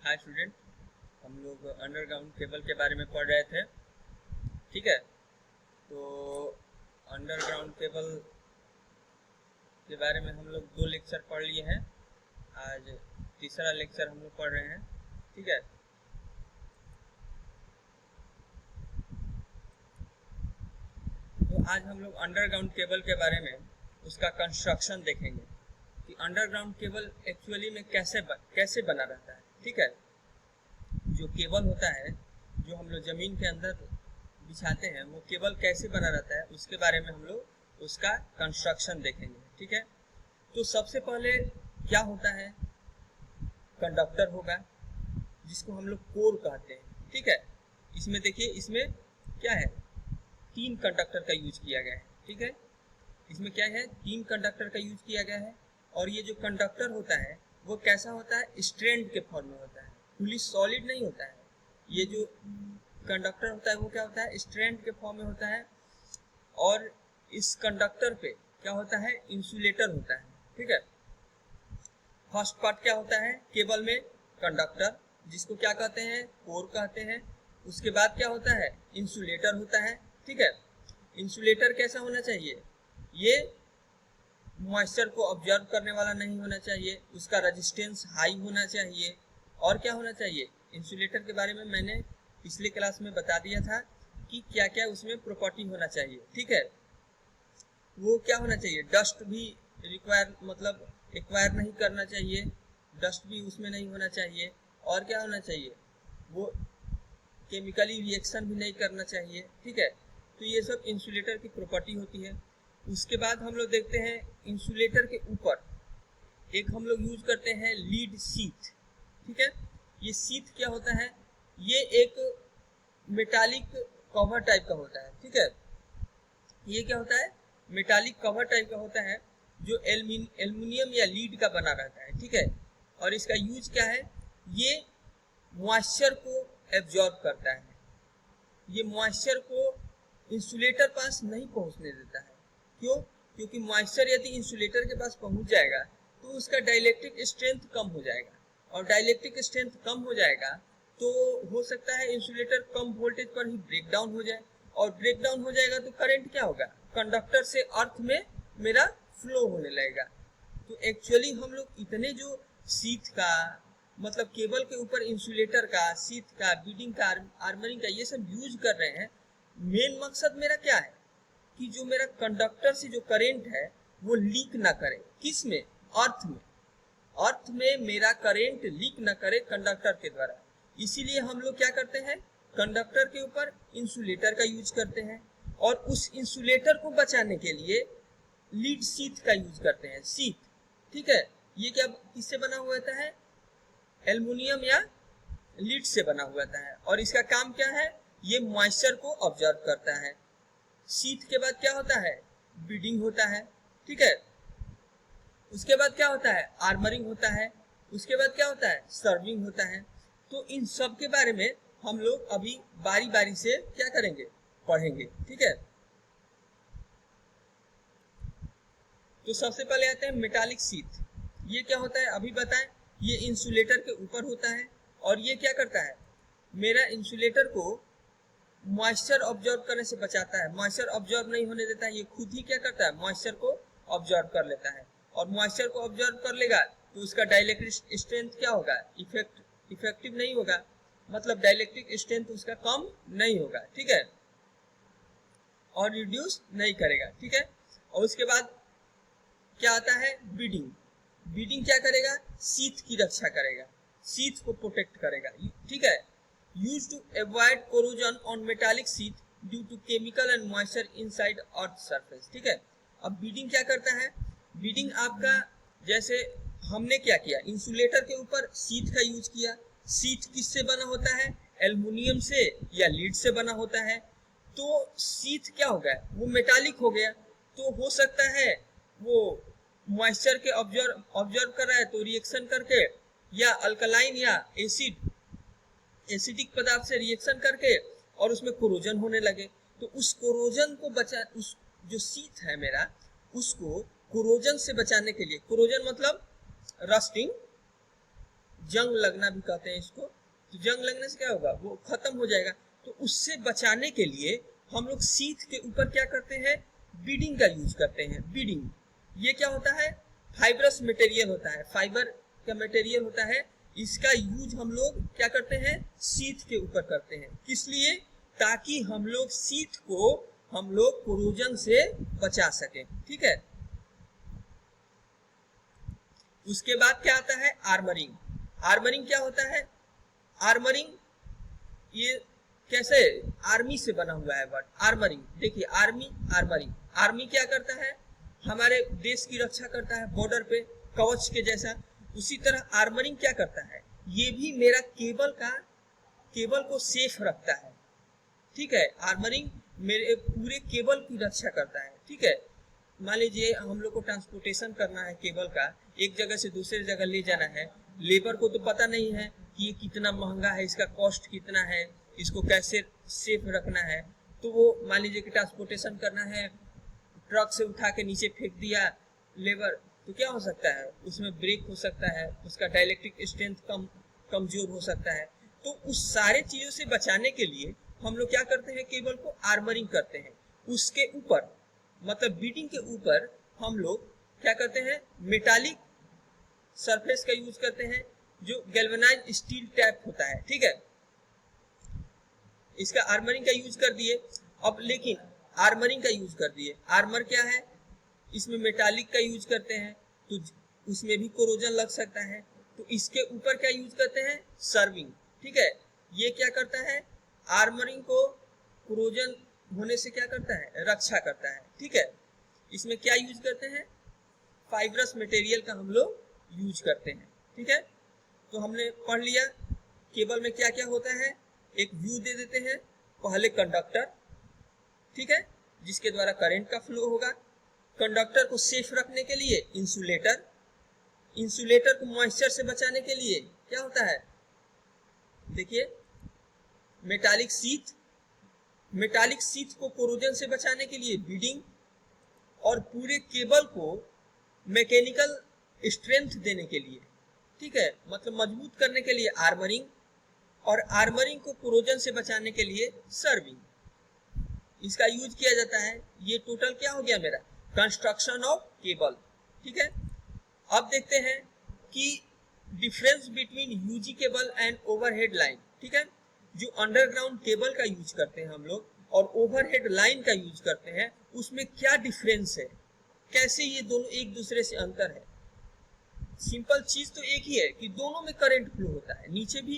Hi student, हम लोग underground cable के बारे में पढ़ रहे थे। ठीक है, तो अंडरग्राउंड केबल के बारे में हम लोग 2 लेक्चर पढ़ लिए हैं। आज तीसरा लेक्चर हम लोग पढ़ रहे हैं। ठीक है, तो आज हम लोग अंडरग्राउंड केबल के बारे में उसका कंस्ट्रक्शन देखेंगे कि अंडरग्राउंड केबल एक्चुअली में कैसे बना रहता है। ठीक है, जो केबल होता है जो हम लोग ज़मीन के अंदर बिछाते हैं वो केबल कैसे बना रहता है उसके बारे में हम लोग उसका कंस्ट्रक्शन देखेंगे। ठीक है, तो सबसे पहले क्या होता है, कंडक्टर होगा जिसको हम लोग कोर कहते हैं। ठीक है, इसमें देखिए, इसमें क्या है, 3 कंडक्टर का यूज किया गया है। ठीक है, इसमें क्या है, 3 कंडक्टर का यूज किया गया है। और ये जो कंडक्टर होता है वो कैसा होता है, स्ट्रैंड के फॉर्म में होता है, फुली सॉलिड नहीं होता है। ये जो कंडक्टर होता है वो क्या होता है, स्ट्रैंड के फॉर्म में होता है। और इस कंडक्टर पे क्या होता है, इंसुलेटर होता है। ठीक है, फर्स्ट पार्ट क्या होता है केबल में, कंडक्टर जिसको क्या कहते हैं, कोर कहते हैं। उसके बाद क्या होता है, इंसुलेटर होता है। ठीक है, इंसुलेटर कैसा होना चाहिए, ये मॉइस्चर को ऑब्जर्व करने वाला नहीं होना चाहिए, उसका रेजिस्टेंस हाई होना चाहिए। और क्या होना चाहिए, इंसुलेटर के बारे में मैंने पिछले क्लास में बता दिया था कि क्या क्या उसमें प्रॉपर्टी होना चाहिए। ठीक है, वो क्या होना चाहिए, डस्ट भी एक्वायर नहीं करना चाहिए, डस्ट भी उसमें नहीं होना चाहिए। और क्या होना चाहिए, वो केमिकली रिएक्शन भी नहीं करना चाहिए। ठीक है, तो ये सब इंसुलेटर की प्रॉपर्टी होती है। उसके बाद हम लोग देखते हैं इंसुलेटर के ऊपर एक हम लोग यूज करते हैं लीड सीथ। ठीक है, ये सीथ क्या होता है, ये एक मेटालिक कवर टाइप का होता है। ठीक है, ये क्या होता है, मेटालिक कवर टाइप का होता है जो एल्युमिनियम या लीड का बना रहता है। ठीक है, और इसका यूज क्या है, ये मॉइस्चर को एब्जॉर्ब करता है। ये मॉइस्चर को इंसुलेटर पास नहीं पहुंचने देता है। क्यों, क्योंकि मॉइस्चर यदि इंसुलेटर के पास पहुंच जाएगा तो उसका डाइलेक्ट्रिक स्ट्रेंथ कम हो जाएगा, और डाइलेक्ट्रिक स्ट्रेंथ कम हो जाएगा तो हो सकता है इंसुलेटर कम वोल्टेज पर ही ब्रेक डाउन हो जाए, और ब्रेक डाउन हो जाएगा तो करंट क्या होगा, कंडक्टर से अर्थ में मेरा फ्लो होने लगेगा। तो एक्चुअली हम लोग इतने जो सीथ का मतलब केबल के ऊपर इंसुलेटर का, सीथ का, बीडिंग का, आर्मरिंग का, ये सब यूज कर रहे हैं। मेन मकसद मेरा क्या है कि जो मेरा कंडक्टर से जो करंट है वो लीक ना करे, किस में, अर्थ में, अर्थ में मेरा करंट लीक ना करे कंडक्टर के द्वारा। इसीलिए हम लोग क्या करते हैं, कंडक्टर के ऊपर इंसुलेटर का यूज करते हैं, और उस इंसुलेटर को बचाने के लिए लीड सीथ का यूज करते हैं, सीथ। ठीक है, ये क्या किससे बना हुआ होता है, एल्युमिनियम या लीड से बना हुआ है, और इसका काम क्या है, ये मॉइस्चर को ऑब्जर्व करता है। सीथ के बाद क्या होता है, बीडिंग होता है। ठीक है, उसके बाद क्या होता है, आर्मरिंग होता है। उसके बाद क्या होता है, सर्विंग होता है। तो इन सब के बारे में हम लोग अभी बारी बारी से क्या करेंगे, पढ़ेंगे। ठीक है, तो सबसे पहले आते हैं मेटालिक सीथ। ये क्या होता है अभी बताएं, ये इंसुलेटर के ऊपर होता है, और ये क्या करता है, मेरा इंसुलेटर को मॉइस्चर ऑब्जर्व करने से बचाता है। मॉइस्चर ऑब्जर्व नहीं होने देता है, ये खुद ही क्या करता है, मॉइस्चर को ऑब्जर्व कर लेता है। और मॉइस्चर को ऑब्जर्व कर लेगा तो उसका डाइलेक्ट्रिक स्ट्रेंथ क्या होगा, इफेक्टिव नहीं होगा, मतलब डाइलेक्ट्रिक स्ट्रेंथ उसका कम नहीं होगा। ठीक है, और रिड्यूस नहीं करेगा। ठीक है, और उसके बाद क्या आता है, बीडिंग। बीडिंग क्या करेगा, सीथ की रक्षा करेगा, सीथ को प्रोटेक्ट करेगा। ठीक है, use to avoid corrosion on metallic sheath due to chemical and moisture inside earth surface. ठीक है, अब बीडिंग क्या करता है, बीडिंग आपका, जैसे हमने क्या किया, इंसुलेटर के ऊपर सीथ का यूज किया। सीथ किससे बना होता है, एल्युमिनियम से या लीड से बना होता है। तो सीथ क्या हो गया, वो मेटालिक हो गया, तो हो सकता है वो मॉइस्चर के ऑब्जर्व कर रहा है तो रिएक्शन करके, या अल्कलाइन या एसिडिक पदार्थ से रिएक्शन करके और उसमें कोरोजन होने लगे। तो उस कोरोजन को बचा, उस जो सीथ है मेरा, उसको कोरोजन से बचाने के लिए, कोरोजन मतलब रस्टिंग, जंग लगना भी कहते हैं इसको। तो जंग लगने से क्या होगा, वो खत्म हो जाएगा। तो उससे बचाने के लिए हम लोग सीथ के ऊपर क्या करते हैं, बीडिंग का यूज करते हैं। बीडिंग ये क्या होता है, फाइब्रस मटेरियल होता है, फाइबर का मटेरियल होता है। इसका यूज हम लोग क्या करते हैं, सीथ के ऊपर करते हैं। किस लिए, ताकि हम लोग सीथ को हम लोग कोरोजन से बचा सकें, ठीक है। उसके बाद क्या आता है, आर्मरिंग। आर्मरिंग क्या होता है, आर्मरिंग ये कैसे, आर्मी से बना हुआ है वर्ड आर्मरिंग। देखिए आर्मी, आर्मरिंग, आर्मी क्या करता है, हमारे देश की रक्षा करता है बॉर्डर पे, कवच के जैसा। उसी तरह आर्मरिंग क्या करता है, ये भी मेरा केबल को सेफ रखता है, ठीक है। आर्मरिंग मेरे पूरे केबल की रक्षा करता है, ठीक है। मान लीजिए हम लोग को ट्रांसपोर्टेशन करना है केबल का, एक जगह से दूसरे जगह ले जाना है। लेबर को तो पता नहीं है कि ये कितना महंगा है, इसका कॉस्ट कितना है, इसको कैसे सेफ रखना है। तो वो मान लीजिए कि ट्रांसपोर्टेशन करना है, ट्रक से उठा के नीचे फेंक दिया लेबर, तो क्या हो सकता है, उसमें ब्रेक हो सकता है, उसका डाइलेक्ट्रिक स्ट्रेंथ कमजोर हो सकता है। तो उस सारे चीजों से बचाने के लिए हम लोग क्या करते हैं, केबल को आर्मरिंग करते हैं। उसके ऊपर मतलब बीडिंग के ऊपर हम लोग क्या करते हैं, मेटालिक सरफेस का यूज करते हैं, जो गैल्वेनाइज्ड स्टील टैप होता है, ठीक है। इसका आर्मरिंग का यूज कर दिए। अब लेकिन आर्मरिंग का यूज कर दिए, आर्मर क्या है, इसमें मेटालिक का यूज करते हैं, तो उसमें भी कोरोजन लग सकता है। तो इसके ऊपर क्या यूज करते हैं, सर्विंग, ठीक है। ये क्या करता है, आर्मरिंग को कोरोजन होने से क्या करता है, रक्षा करता है, ठीक है। इसमें क्या यूज करते हैं, फाइब्रस मटेरियल का हम लोग यूज करते हैं, ठीक है। तो हमने पढ़ लिया केबल में क्या क्या होता है। एक व्यू दे देते हैं, पहले कंडक्टर, ठीक है, जिसके द्वारा करंट का फ्लो होगा। कंडक्टर को सेफ रखने के लिए इंसुलेटर, इंसुलेटर को मॉइस्चर से बचाने के लिए क्या होता है, देखिए मेटालिक सीथ, मेटालिक सीथ को कोरोजन से बचाने के लिए बीडिंग, और पूरे केबल को मैकेनिकल स्ट्रेंथ देने के लिए, ठीक है, मतलब मजबूत करने के लिए आर्मरिंग, और आर्मरिंग को कोरोजन से बचाने के लिए सर्विंग, इसका यूज किया जाता है। ये टोटल क्या हो गया मेरा, कंस्ट्रक्शन ऑफ केबल, ठीक है। अब देखते हैं कि difference between UG cable and overhead line, ठीक है। जो अंडरग्राउंड केबल का यूज करते हैं हम लोग और ओवरहेड लाइन का यूज करते हैं, उसमें क्या डिफरेंस है, कैसे ये दोनों एक दूसरे से अंतर है। सिंपल चीज तो एक ही है कि दोनों में करंट फ्लो होता है। नीचे भी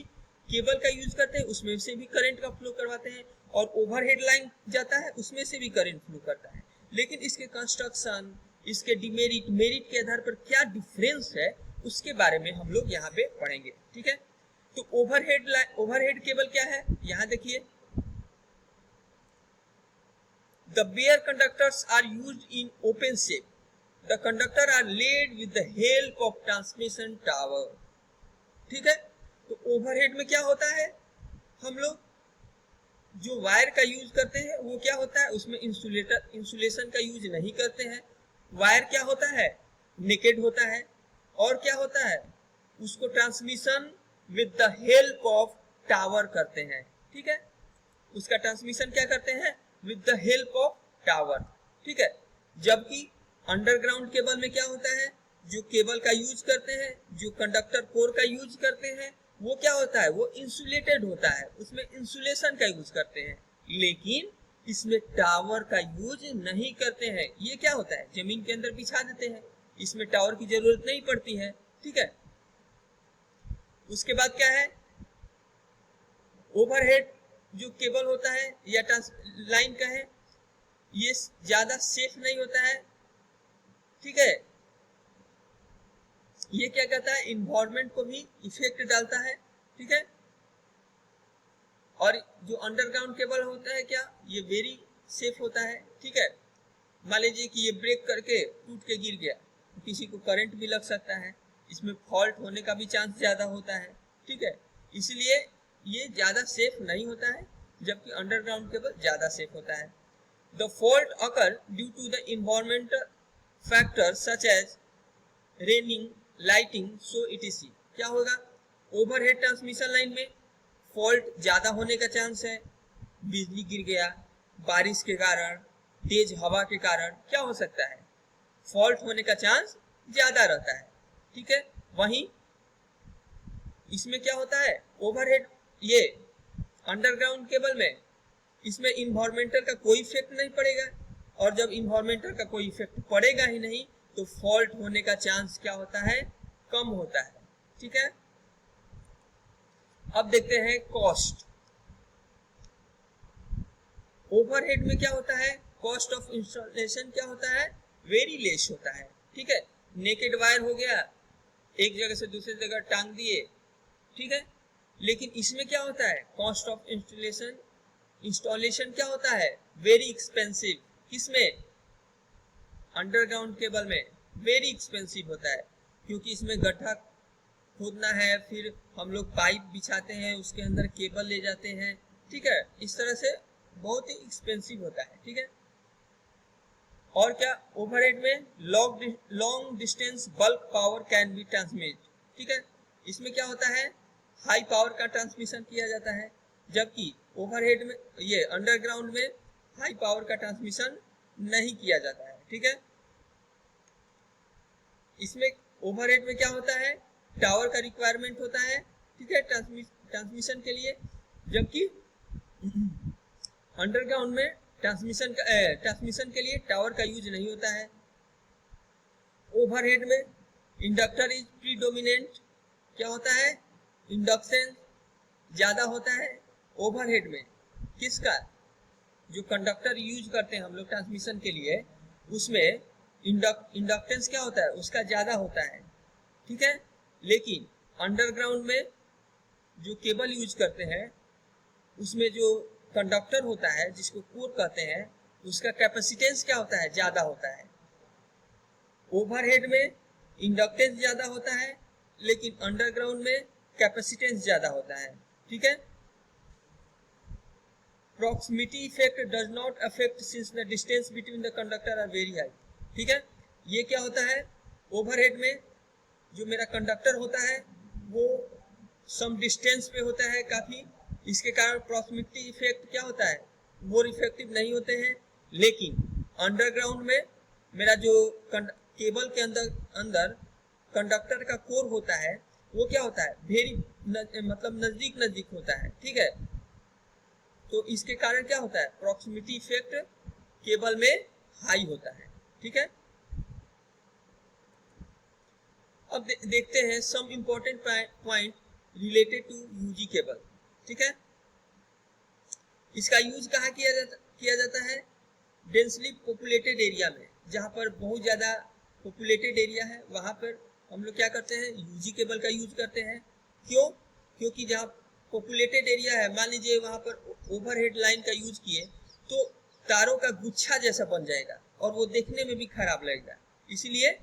केबल का यूज करते हैं, उसमें से भी करंट का फ्लो करवाते हैं, और ओवरहेड लाइन जाता है उसमें से भी करंट फ्लो करता है। लेकिन इसके कंस्ट्रक्शन, इसके डिमेरिट, मेरिट के आधार पर क्या डिफरेंस है, उसके बारे में हम लोग यहाँ पे पढ़ेंगे, ठीक है। तो ओवरहेड केबल क्या है, यहाँ देखिए, the bare conductors are used in open shape, the conductor are laid with the help of transmission tower, ठीक है। तो ओवरहेड में क्या होता है, हम लोग जो वायर का यूज करते हैं वो क्या होता है, उसमें इंसुलेशन का यूज नहीं करते हैं। वायर क्या होता है, नेकेड होता है, और क्या होता है, उसको transmission with the help of tower करते हैं, ठीक है। उसका ट्रांसमिशन क्या करते हैं, with the help of tower, ठीक है। जबकि अंडरग्राउंड केबल में क्या होता है, जो केबल का यूज करते हैं, जो कंडक्टर कोर का यूज करते हैं, वो क्या होता है, वो इंसुलेटेड होता है, उसमें इंसुलेशन का यूज करते हैं। लेकिन इसमें टावर का यूज नहीं करते हैं। ये क्या होता है, जमीन के अंदर बिछा देते हैं, इसमें टावर की जरूरत नहीं पड़ती है, ठीक है। उसके बाद क्या है, ओवरहेड जो केबल होता है या लाइन का है, ये ज्यादा सेफ नहीं होता है, ठीक है। ये क्या कहता है, इन्वायरमेंट को भी इफेक्ट डालता है, ठीक है। और जो अंडरग्राउंड केबल होता है क्या, ये वेरी सेफ होता है, ठीक है। मान लीजिए कि ये ब्रेक करके टूट के गिर गया, तो किसी को करंट भी लग सकता है, इसमें फॉल्ट होने का भी चांस ज्यादा होता है, ठीक है। इसलिए ये ज्यादा सेफ नहीं होता है, जबकि अंडरग्राउंड केबल ज्यादा सेफ होता है। The fault occur due to the environmental factor such as raining, lightning, so etc. क्या होगा, ओवरहेड ट्रांसमिशन लाइन में फॉल्ट ज्यादा होने का चांस है, बिजली गिर गया, बारिश के कारण, तेज हवा के कारण क्या हो सकता है, फॉल्ट होने का चांस ज्यादा रहता है, ठीक है। वहीं इसमें क्या होता है, ओवरहेड ये अंडरग्राउंड केबल में इसमें इन्वायरमेंटल का कोई इफेक्ट नहीं पड़ेगा, और जब इन्वायरमेंटल का कोई इफेक्ट पड़ेगा ही नहीं तो फॉल्ट होने का चांस क्या होता है, कम होता है, ठीक है। अब देखते हैं कॉस्ट। ओवरहेड में क्या होता है, कॉस्ट ऑफ इंस्टॉलेशन क्या होता है, वेरी लेस होता है, ठीक है। नेकेड वायर हो गया, एक जगह से दूसरी जगह टांग दिए, ठीक है। लेकिन इसमें क्या होता है, कॉस्ट ऑफ इंस्टॉलेशन क्या होता है, वेरी एक्सपेंसिव। किसमें, अंडरग्राउंड केबल में वेरी एक्सपेंसिव होता है, क्योंकि इसमें गड्ढा खोदना है, फिर हम लोग पाइप बिछाते हैं, उसके अंदर केबल ले जाते हैं, ठीक है। इस तरह से बहुत ही एक्सपेंसिव होता है, ठीक है। और क्या, ओवरहेड में long distance bulk power can be transmit, ठीक है। इसमें क्या होता है, हाई पावर का ट्रांसमिशन किया जाता है, जबकि ओवरहेड में ये अंडरग्राउंड में हाई पावर का ट्रांसमिशन नहीं किया जाता है, ठीक है। इसमें ओवरहेड में क्या होता है, टावर का रिक्वायरमेंट होता है, ठीक है, ट्रांसमिशन के लिए, जबकि अंडरग्राउंड में ट्रांसमिशन के लिए टावर का यूज नहीं होता है। ओवरहेड में इंडक्टर इज प्रीडोमिनेंट, क्या होता है, इंडक्शन ज्यादा होता है ओवरहेड में। किसका, जो कंडक्टर यूज करते हैं हम लोग ट्रांसमिशन के लिए, उसमें इंडक्टेंस क्या होता है, उसका ज्यादा होता है, ठीक है। लेकिन अंडरग्राउंड में जो केबल यूज करते हैं उसमें जो कंडक्टर होता है, जिसको कोर कहते हैं, उसका कैपेसिटेंस क्या होता है, ज्यादा होता है। ओवरहेड में इंडक्टेंस ज्यादा होता है, लेकिन अंडरग्राउंड में कैपेसिटेंस ज्यादा होता है, ठीक है। Proximity effect does not affect since the distance between the conductor are very high, ठीक है। ये क्या होता है, ओवरहेड में जो मेरा कंडक्टर होता है वो सम डिस्टेंस पे होता है काफी, इसके कारण प्रॉक्सिमिटी इफेक्ट क्या होता है, मोर इफेक्टिव नहीं होते हैं। लेकिन अंडरग्राउंड में मेरा जो केबल के अंदर कंडक्टर का कोर होता है वो क्या होता है, मतलब नजदीक होता है, ठीक है। तो इसके कारण क्या होता है, प्रॉक्सिमिटी इफेक्ट केबल में हाई होता है, ठीक है। अब देखते हैं some important point related to UG cable, ठीक है। इसका यूज कहाँ किया जाता है, डेंसली पॉपुलेटेड एरिया में, जहाँ पर बहुत ज्यादा पॉपुलेटेड एरिया है वहां पर हम लोग क्या करते हैं, यूजी केबल का यूज करते हैं। क्यों, क्योंकि जहाँ पॉपुलेटेड एरिया है, मान लीजिए वहां पर ओवरहेड लाइन का यूज किए तो तारों का गुच्छा जैसा बन जाएगा और वो देखने में भी खराब लगेगा, इसीलिए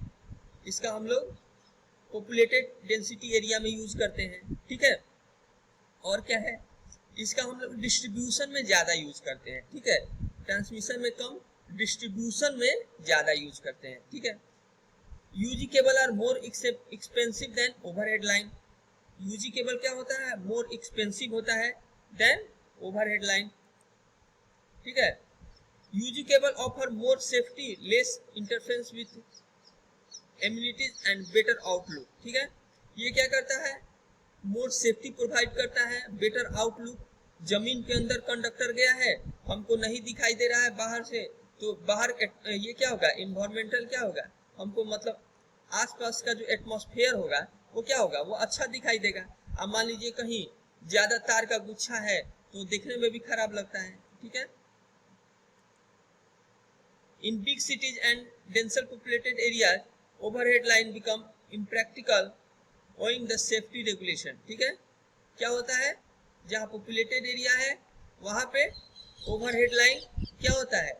इसका हम लोग पॉपुलेटेड डेंसिटी एरिया में यूज करते हैं, ठीक है। और क्या है, इसका हम लोग डिस्ट्रीब्यूशन में ज्यादा यूज करते हैं, ठीक है। ट्रांसमिशन में कम, डिस्ट्रीब्यूशन में ज्यादा यूज करते हैं, ठीक है। UG cable are more expensive than overhead line. UG cable क्या होता है, मोर एक्सपेंसिव होता है देन ओवरहेड लाइन, ठीक है। UG cable offer more safety, less interference with amenities and better outlook, ठीक है। ये क्या करता है, मोर सेफ्टी प्रोवाइड करता है, बेटर आउटलुक। जमीन के अंदर कंडक्टर गया है, हमको नहीं दिखाई दे रहा है बाहर से, तो बाहर ये क्या होगा, इन्वायरमेंटल क्या होगा, हमको मतलब आसपास का जो एटमॉस्फेयर होगा वो क्या होगा, वो अच्छा दिखाई देगा। अब मान लीजिए कहीं ज्यादा तार का गुच्छा है तो देखने में भी खराब लगता है, ठीक है। In big cities and denser populated areas overhead line become impractical owing the safety regulation, ठीक है। क्या होता है, जहाँ पॉपुलेटेड एरिया है वहां पे ओवरहेड लाइन क्या होता है,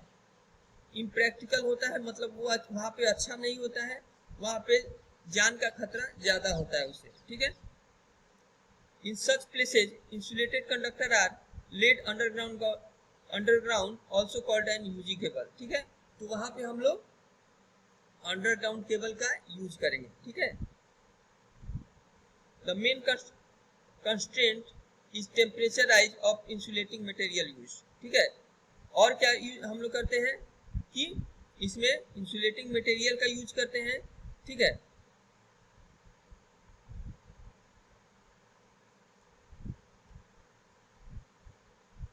इम्प्रैक्टिकल होता है, मतलब वो वहां पे अच्छा नहीं होता है, वहां पे जान का खतरा ज्यादा होता है उससे, ठीक है। In such places insulated conductor are laid underground also called an UG cable, ठीक है। तो वहां पे हम लोग अंडरग्राउंड केबल का यूज करेंगे, ठीक है। The main constraint is temperature rise of insulating material use. ठीक है, और क्या हम लोग करते हैं कि इसमें इंसुलेटिंग मटेरियल का यूज करते हैं। ठीक है,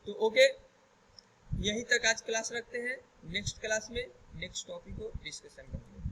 तो ओके, यहीं तक आज क्लास रखते हैं। नेक्स्ट क्लास में नेक्स्ट टॉपिक को डिस्कशन करेंगे।